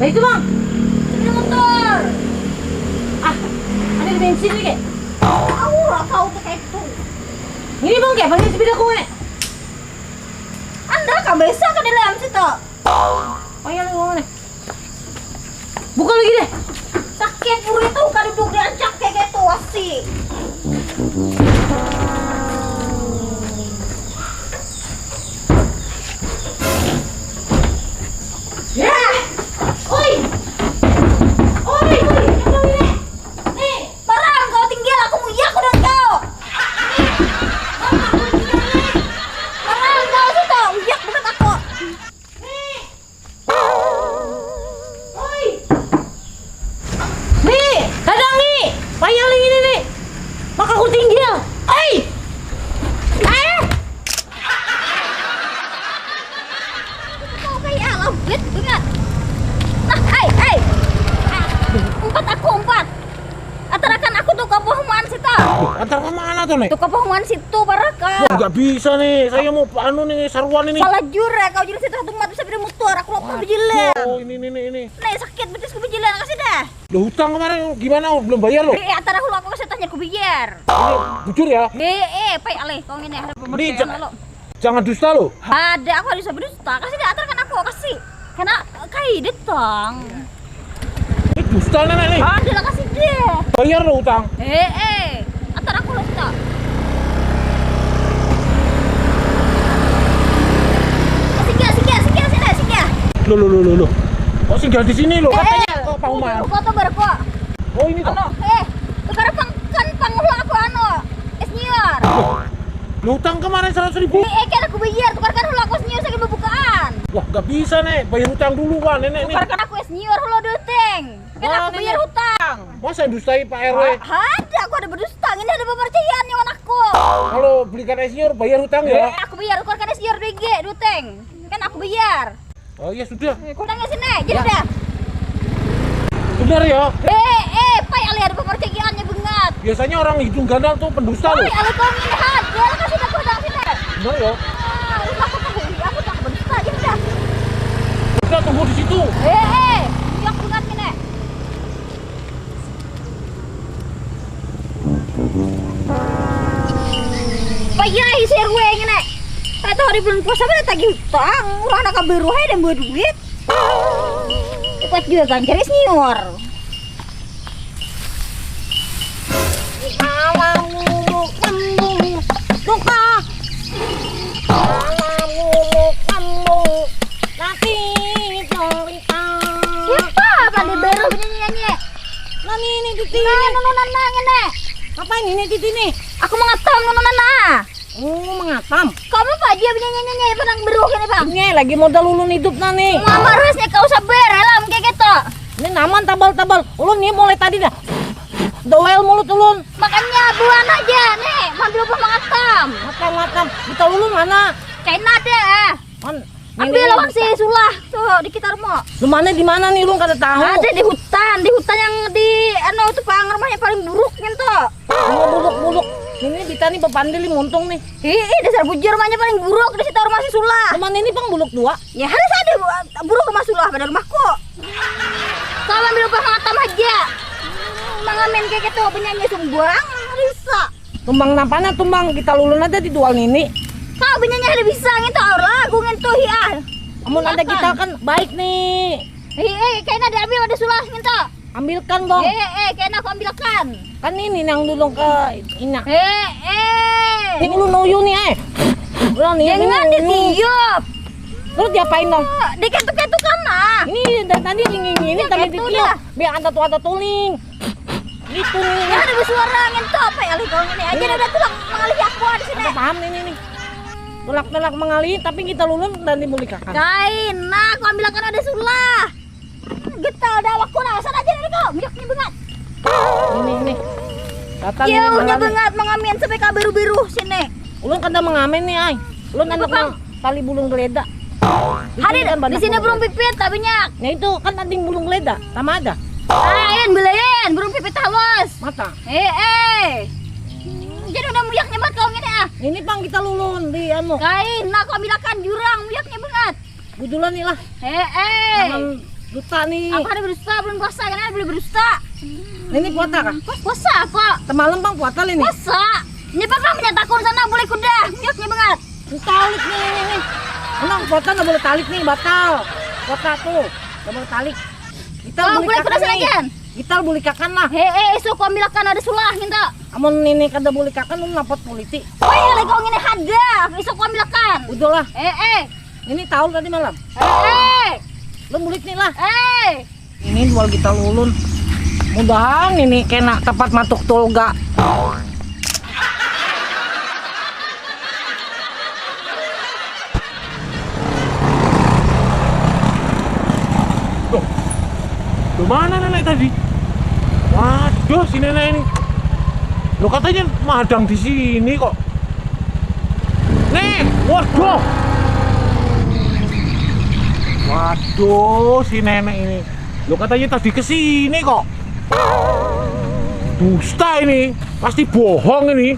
Baik itu bang, sepeda motor. Ah, ada di bensin nih kek. Kau kayak itu. Ini bang kek, pakai sepeda kowe. Anda kan bisa ke dalam situ. Oh iya ngomong nih. Buka lagi deh. Sakit puri itu kan duduk diacak kayak gitu asik. Ya. Oi. Oi, apa ini? Nih, barang kau tinggal aku muyak udah kau. Barang kau situ muyak bukan aku. Nih. Oi. Nih, kadang nih. Payaling ini nih. Maka aku tinggal. Oi. Kau kayak lawit banget. Nah, hey. Empat. Atarakan aku tuh ke pohon situ. Antar kemana tuh nih? Tuh ke pohon situ baraka. Wah nggak bisa nih, saya mau anu nih saruan ini. Salah jure kau jadi situ satu mat bisa beri motor aku lapar bejilan. Oh ini. Nih sakit betis ku bejilan kasih dah. Loh hutang kemarin gimana? Belum bayar loh. Antara hulu aku kasih tanya ku biar. Ini jujur ya, Pai alih kau ini ada Ini pemerintah lo. jangan dusta loh. Ada aku harus berdusta kasih dah antara kan aku kasih. Karena kai detang. Ini dusta nenek nih. Ada lah kasih deh. Bayar loh hutang. Antara aku lo tak. Singgah. Loh. Kok singgah di sini loh? Katanya kok Pak Umar. Kau tuh berko. Oh ini toh. Sekarang kan panghulu aku senior. Loh hutang kemarin 100.000. Kan aku bayar, tukarkan hulu aku senior sakit pembukaan. Wah nggak bisa nih, bayar hutang dulu kan nenek nih. Tukarkan aku senior hulu deteng. Kan Wah, aku bayar nenek. hutang. Masa dustai Pak RW? Ada, aku ada berdusta. Ini ada kepercayaan nyawa aku. Kalau belikan senior bayar hutang ya? Aku bayar, tukarkan senior DG, deteng. Kan aku bayar. Oh iya sudah. Kudangnya sini, jadi dah. Benar ya. Pai alih ada kepercayaannya banget. Biasanya orang hidung gandal tuh pendusta loh. Alih kau ini ada, kasih dah kudang sini. Benar ya. Aku tak berdusta, jadi dah. Udah tunggu di situ. Yang banget ini. Payah serwe ini. Kata hari bulan puasa pada tagih hutang, orang nak beruh dan buat duit. Cepat juga kan cari senior. Alamulu kembung duka. Alamulu kembung nanti cerita. Siapa pandai beruh nyanyi? Nani ini Titi. Nono nana ini. Ngapain ini Titi nih? Aku mengatam nono nana. Oh mengatam. Kamu Pak dia nyanyi padang beruh ini Bang. Ini lagi modal ulun hidup nani. Mama harusnya kau sabar helm kayak gitu. Ini naman tabal-tabal. Ulun nih mulai tadi dah. Doel mulut ulun. Makanya buan aja nih, ambil apa mengatam. Matam. Kita ulun mana? Kena deh. Ambil lawan si Sulah tuh di kita rumah. Lu mana di mana nih ulun kada tahu. Ada di hutan yang di itu pang rumahnya paling buruk gitu. Buluk. Ini kita nih bepandili muntung nih. Dasar bujur rumahnya paling buruk di situ rumah si Sulah. Rumah ini pang buluk 2. Ya harus ada buruk rumah Sulah pada rumahku. Kau ambil apa mengatam aja. Mengamen kayak gitu penyanyi sumbang bisa. Tumbang napana tumbang kita lulun ada di dual ini. Kau penyanyi ada bisa gitu lagu gitu ya. Amun ada kita kan baik nih. Kayaknya ada ambil ada Sulah gitu. Ambilkan dong. Kayaknya aku ambilkan. Kan ini yang dulung ke ina. Ini Ini ulun uyu nih Ulang nih. jangan ditiup. Terus diapain dong? Diketuk-ketukan lah. Ini dan tadi ini Ya, tadi gitu ditiup. dah. Biar ada tuling. Gitu nih. Ya ada bersuara gitu apa ya kau ini aja ada tulang mengalih aku di sini. Ada paham ini nih. Tulak-tulak mengalih tapi kita lulun dan dimulikakan. Kain, nah aku ambilkan ada Sulah. Gitu ada waktu nah, sana aja dari kau. Miaknya banget. Ini. Kata Jauhnya banget mengamen sampai ke biru-biru sini. Ulun kada mengamen nih ay. Ulun anak ng tali bulung geledak. Hari di sini burung pipit tak banyak. Nah itu kan anting bulung geledak, sama ada. Lain belain burung pipit hawas. Mata. Jadi udah muyaknya banget kau ini ah. Ini pang kita lulun di anu. Kain nak kau bilakan jurang muyaknya banget. Budulan nih lah. Jangan duta nih. Aku hari berusaha belum puasa kan ada beli berusaha. Ini puasa kah? Puasa kok. Semalam bang puasa ini. Puasa. Ini pernah menyatakan sana boleh kuda muyaknya banget. Talik nih. Emang puasa nggak boleh talik nih, batal. Puasa tuh nggak boleh talik. Kita Oh, boleh kuda seragan. Kita boleh kakan lah. Esok kau bilakan ada sulah minta. Amun ini kada boleh kakan lu lapor polisi. Oh iya lagi kau ini ada. Esok kau bilakan. Udahlah. Ini tahu tadi malam. Lu mulik nih lah. Ini jual kita lulun. Mudahan ini kena tepat matuk tolga. Loh, mana nenek tadi? Waduh, si nenek ini. Lo katanya madang di sini kok. Nek, waduh. Waduh, si nenek ini. Lo katanya tadi ke sini kok. Dusta ini, pasti bohong ini.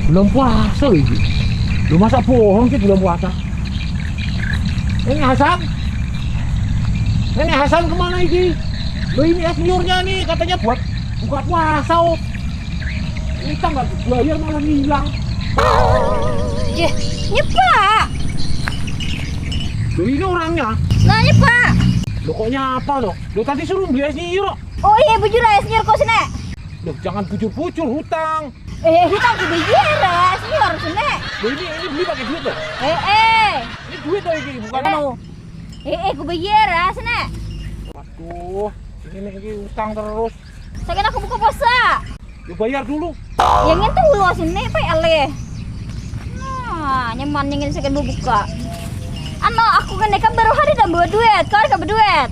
Belum puasa loh ini. Lo masa bohong sih belum puasa? Ini Hasan. Ini Hasan kemana ini? Lo ini seniornya nih katanya buat buka puasa. Oh. Kita nggak bayar malah hilang. Pak. Lo ini orangnya. Nah, Pak. Lo kok nyapa lo? Lo tadi suruh beli es nyiro. Oh iya bujur ya senior kau sini. Lo jangan bujur-bujur hutang. Hutang ke bayar senior sini. Lo ini beli pakai duit lo. Ini duit lo ini bukan mau. Ku bayar sini. Waduh, ini hutang terus. Sekarang aku buka puasa. Lo bayar dulu. Yang itu lu sini Pak Ale. Nah, nyaman yang ini saya buka. Aku kan nekat baru hari dan bawa duit. Kau ada duit.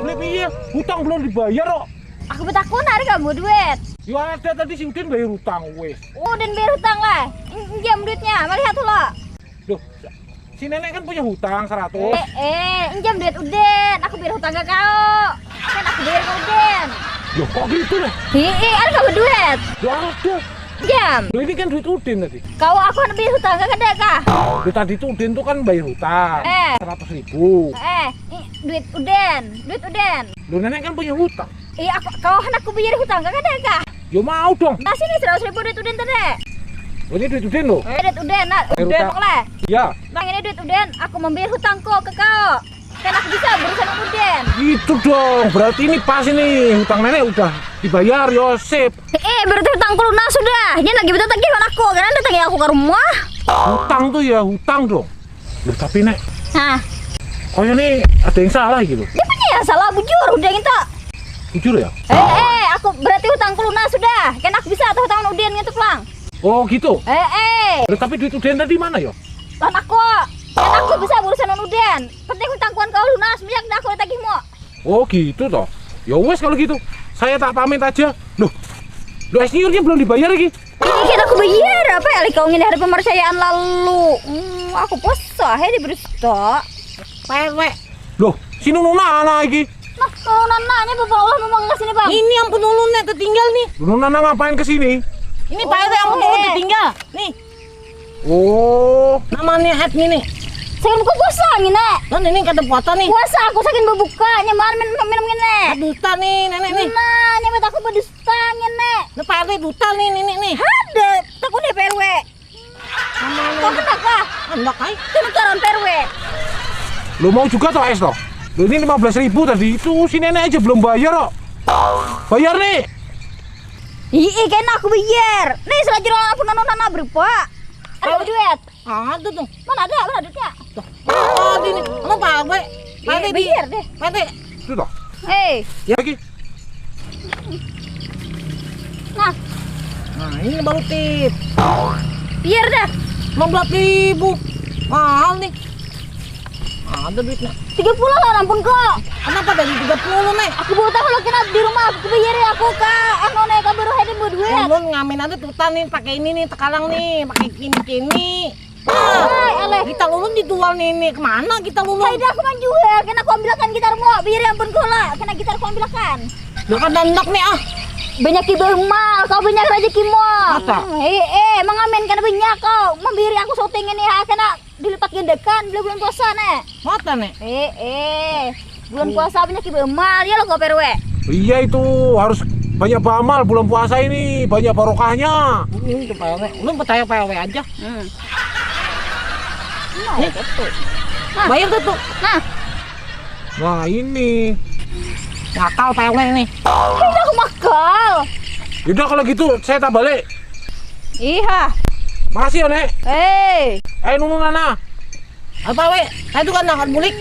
Beli piye? Hutang belum dibayar kok. Aku betakun hari kamu bawa duit. Ya ada tadi si Udin bayar hutang wes. Dan bayar hutang lah. Injam duitnya. Mari lihat lo. Loh, si nenek kan punya hutang 100. Injam duit Udin. Aku bayar hutang ke kau. Kan aku bayar ke Udin. Loh kok gitu lah? Ada kamu duit. Ya ada. Jam. Loh ini kan duit Udin tadi. Kau aku ada bayar hutang ke kada kah? Loh tadi tuh Udin tuh kan bayar hutang 100.000. Duit Udin. Duit Udin. Loh nenek kan punya hutang. Kau aku bayar hutang ke kada kah? Ya mau dong. Nah sini 100.000 duit Udin tadi. Oh, ini duit Udin loh. Duit Udin. Nah, Bayar Udin hutang. boleh. Ya. Bang ini duit Udin. Aku membayar hutangku ke kau. Kan aku bisa berurusan dengan Udin. Gitu dong. Berarti ini pas ini hutang nenek udah dibayar Yosep. Berarti hutangku lunas sudah. Ini lagi betul tagihan aku. Karena ada tagihan aku ke rumah. Hutang tuh ya hutang dong. Loh tapi nek, Nah, kayaknya nih ada yang salah gitu. dia punya ya salah bujur udah gitu. Jujur ya? Aku berarti hutangku lunas sudah. Kan aku bisa atau hutang Udin gitu pulang. Oh gitu. Eh. Tapi duit Udin tadi mana ya? Lan aku. Kan aku bisa berurusan dengan Udin. Penting hutangkuan kau lunas. Biar aku tagihmu. Oh gitu toh. Ya wes kalau gitu. Saya tak pamit aja. Loh seniornya belum dibayar lagi. Ini kan aku bayar apa ya? Kau ingin hari pemercayaan lalu. Aku puasa. Diberi stok. Pewek. Loh si Nuna lagi. Nah, nanya Bapak Allah memang nggak sini bang. Ini yang penulunnya tertinggal nih. Nuna ngapain kesini? Ini Pak RT yang penulun tertinggal. Nih, Oh, namanya Edmi nih. Saya buka puasa gini. Dan ini kata puasa nih. Puasa aku saking berbuka. Nyaman minum gini. Duta nih, nenek nih. Nah, nyebut aku berdusta gini. Ini Pak RT duta nih, nenek nih. Ada, takut deh PRW. Kau kena kah? Anak ay. Turutan PRW. lo mau juga toh es toh? Lo ini 15.000 tadi itu si nenek aja belum bayar kok. Bayar nih. Kan aku bayar. Nih selajur orang aku nana berapa? Ada duit. Ada tuh. Mana ada duitnya? Oh, ini. Kamu Pak RT. Pak RT Bayar deh. Pak RT. Itu toh. Ya lagi. Nah, Nah, ini baru tip. biar dah. 15.000. Mahal nih. ada duitnya. 30 lah ampun kok. Kenapa dari 30 nih? Aku buta kalau kena di rumah aku bayar aku kak. Anu nek kabar hede buat duit. Ulun ngamen ada tutan nih pakai ini nih tekalang nih, pakai kini. Hai, aleh. Kita ulun dijual nih kemana kita ulun? Saya aku man jual, kena aku ambilkan gitarmu. Bayar ampun kok lah, kena gitar aku ambilkan. Udah kan dandak nih ah. Banyak mal, kau banyak rezeki mo. Masa? Mengamen kan banyak kau. Membiri aku syuting ini ha kena dilipat gandakan bulan puasa nih. Mata nih. Bulan puasa banyak mal ya lo kau perwe. Iya itu harus banyak beramal bulan puasa ini, banyak barokahnya. Ini tuh PW. Ulun percaya PW aja. Nih, tuh. Bayar tuh. Nah, Nah ini. Nakal PW nih. ini aku makal. Yaudah kalau gitu saya tak balik. Iya. Makasih ya Nek. Nunu Nana. Apa we? Saya tuh kan akan bulik.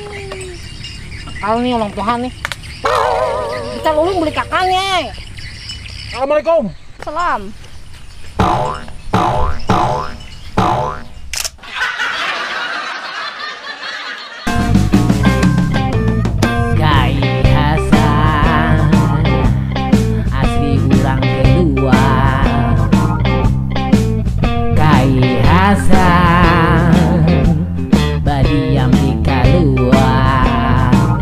Kalau nih ulang Tuhan nih. Kita ulun beli kakaknya. Assalamualaikum. Salam. Gai Hasan asli urang kedua. Gai Hasan badiam di kaluar.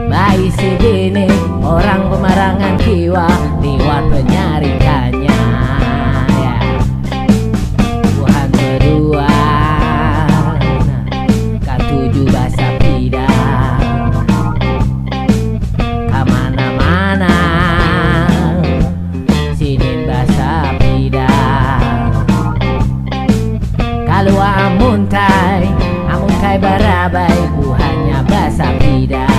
Bayi segini orang pemarangan kiwa lewat penyarikannya ya. Tuhan berdua katujuh bahasa pidang kamana-mana sinin bahasa pidang kalau amun kai barabai buhannya bahasa pidang.